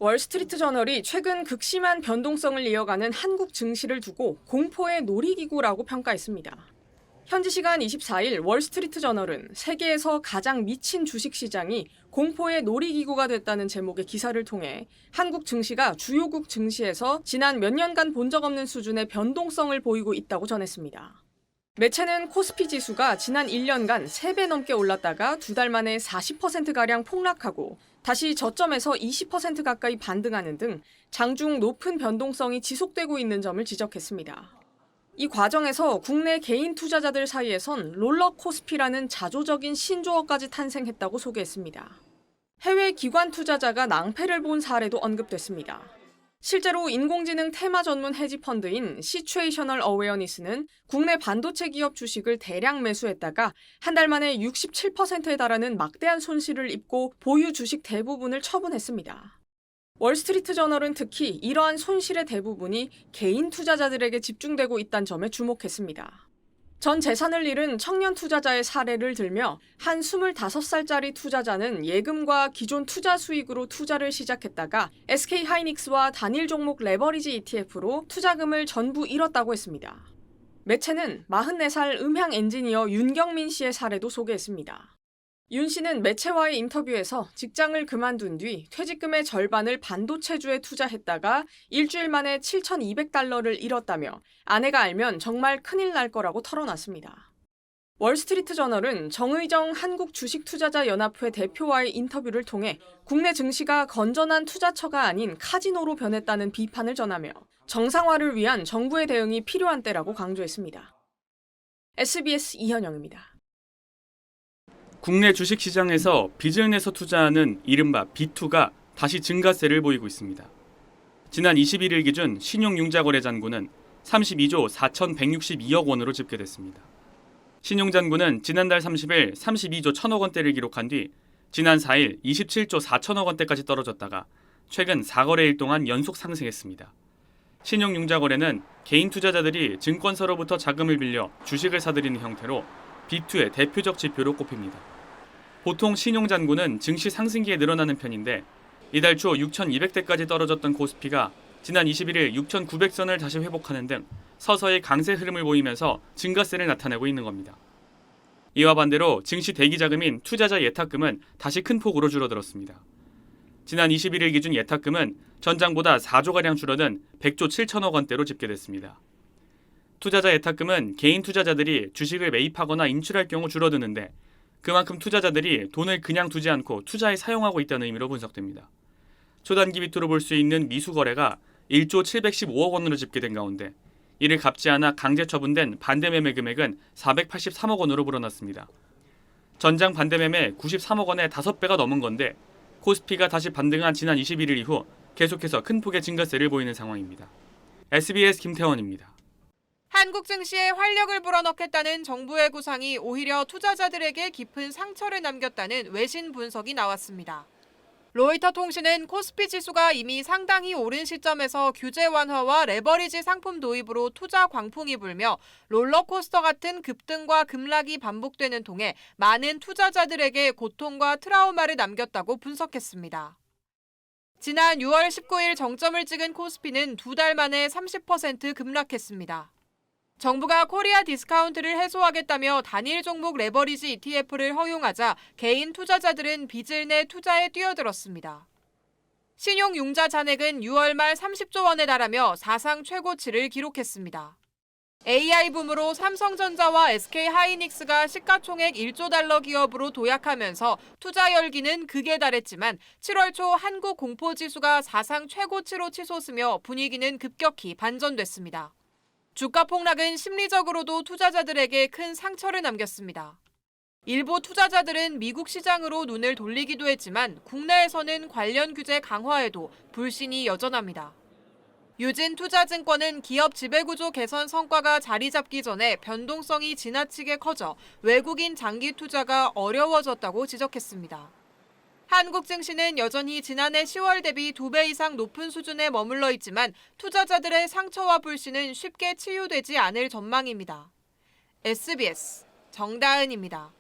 월스트리트 저널이 최근 극심한 변동성을 이어가는 한국 증시를 두고 공포의 놀이기구라고 평가했습니다. 현지 시간 24일 월스트리트 저널은 세계에서 가장 미친 주식시장이 공포의 놀이기구가 됐다는 제목의 기사를 통해 한국 증시가 주요국 증시에서 지난 몇 년간 본 적 없는 수준의 변동성을 보이고 있다고 전했습니다. 매체는 코스피 지수가 지난 1년간 3배 넘게 올랐다가 2달 만에 40%가량 폭락하고 다시 저점에서 20% 가까이 반등하는 등 장중 높은 변동성이 지속되고 있는 점을 지적했습니다. 이 과정에서 국내 개인 투자자들 사이에선 롤러코스피라는 자조적인 신조어까지 탄생했다고 소개했습니다. 해외 기관 투자자가 낭패를 본 사례도 언급됐습니다. 실제로 인공지능 테마 전문 헤지펀드인 시츄에이셔널 어웨어니스는 국내 반도체 기업 주식을 대량 매수했다가 한 달 만에 67%에 달하는 막대한 손실을 입고 보유 주식 대부분을 처분했습니다. 월스트리트 저널은 특히 이러한 손실의 대부분이 개인 투자자들에게 집중되고 있다는 점에 주목했습니다. 전 재산을 잃은 청년 투자자의 사례를 들며 한 25살짜리 투자자는 예금과 기존 투자 수익으로 투자를 시작했다가 SK하이닉스와 단일 종목 레버리지 ETF로 투자금을 전부 잃었다고 했습니다. 매체는 44살 음향 엔지니어 윤경민 씨의 사례도 소개했습니다. 윤 씨는 매체와의 인터뷰에서 직장을 그만둔 뒤 퇴직금의 절반을 반도체주에 투자했다가 일주일 만에 $7,200를 잃었다며 아내가 알면 정말 큰일 날 거라고 털어놨습니다. 월스트리트 저널은 정의정 한국주식투자자연합회 대표와의 인터뷰를 통해 국내 증시가 건전한 투자처가 아닌 카지노로 변했다는 비판을 전하며 정상화를 위한 정부의 대응이 필요한 때라고 강조했습니다. SBS 이현영입니다. 국내 주식시장에서 빚을 내서 투자하는 이른바 B2가 다시 증가세를 보이고 있습니다. 지난 21일 기준 신용융자거래 잔고는 32조 4,162억 원으로 집계됐습니다. 신용잔고는 지난달 30일 32조 1,000억 원대를 기록한 뒤 지난 4일 27조 4천억 원대까지 떨어졌다가 최근 4거래일 동안 연속 상승했습니다. 신용융자거래는 개인 투자자들이 증권사로부터 자금을 빌려 주식을 사들이는 형태로 B2의 대표적 지표로 꼽힙니다. 보통 신용잔고는 증시 상승기에 늘어나는 편인데 이달 초 6,200대까지 떨어졌던 코스피가 지난 21일 6,900선을 다시 회복하는 등 서서히 강세 흐름을 보이면서 증가세를 나타내고 있는 겁니다. 이와 반대로 증시 대기자금인 투자자 예탁금은 다시 큰 폭으로 줄어들었습니다. 지난 21일 기준 예탁금은 전장보다 4조가량 줄어든 100조 7천억 원대로 집계됐습니다. 투자자 예탁금은 개인 투자자들이 주식을 매입하거나 인출할 경우 줄어드는데 그만큼 투자자들이 돈을 그냥 두지 않고 투자에 사용하고 있다는 의미로 분석됩니다. 초단기 비트로 볼 수 있는 미수거래가 1조 715억 원으로 집계된 가운데 이를 갚지 않아 강제 처분된 반대매매 금액은 483억 원으로 불어났습니다. 전장 반대매매 93억 원의 5배가 넘은 건데 코스피가 다시 반등한 지난 21일 이후 계속해서 큰 폭의 증가세를 보이는 상황입니다. SBS 김태원입니다. 한국 증시에 활력을 불어넣겠다는 정부의 구상이 오히려 투자자들에게 깊은 상처를 남겼다는 외신 분석이 나왔습니다. 로이터 통신은 코스피 지수가 이미 상당히 오른 시점에서 규제 완화와 레버리지 상품 도입으로 투자 광풍이 불며 롤러코스터 같은 급등과 급락이 반복되는 통에 많은 투자자들에게 고통과 트라우마를 남겼다고 분석했습니다. 지난 6월 19일 정점을 찍은 코스피는 2달 만에 30% 급락했습니다. 정부가 코리아 디스카운트를 해소하겠다며 단일 종목 레버리지 ETF를 허용하자 개인 투자자들은 빚을 내 투자에 뛰어들었습니다. 신용융자 잔액은 6월 말 30조 원에 달하며 사상 최고치를 기록했습니다. AI 붐으로 삼성전자와 SK하이닉스가 시가총액 1조 달러 기업으로 도약하면서 투자 열기는 극에 달했지만 7월 초 한국 공포지수가 사상 최고치로 치솟으며 분위기는 급격히 반전됐습니다. 주가 폭락은 심리적으로도 투자자들에게 큰 상처를 남겼습니다. 일부 투자자들은 미국 시장으로 눈을 돌리기도 했지만 국내에서는 관련 규제 강화에도 불신이 여전합니다. 유진투자증권은 기업 지배구조 개선 성과가 자리 잡기 전에 변동성이 지나치게 커져 외국인 장기 투자가 어려워졌다고 지적했습니다. 한국 증시는 여전히 지난해 10월 대비 2배 이상 높은 수준에 머물러 있지만 투자자들의 상처와 불신은 쉽게 치유되지 않을 전망입니다. SBS 정다은입니다.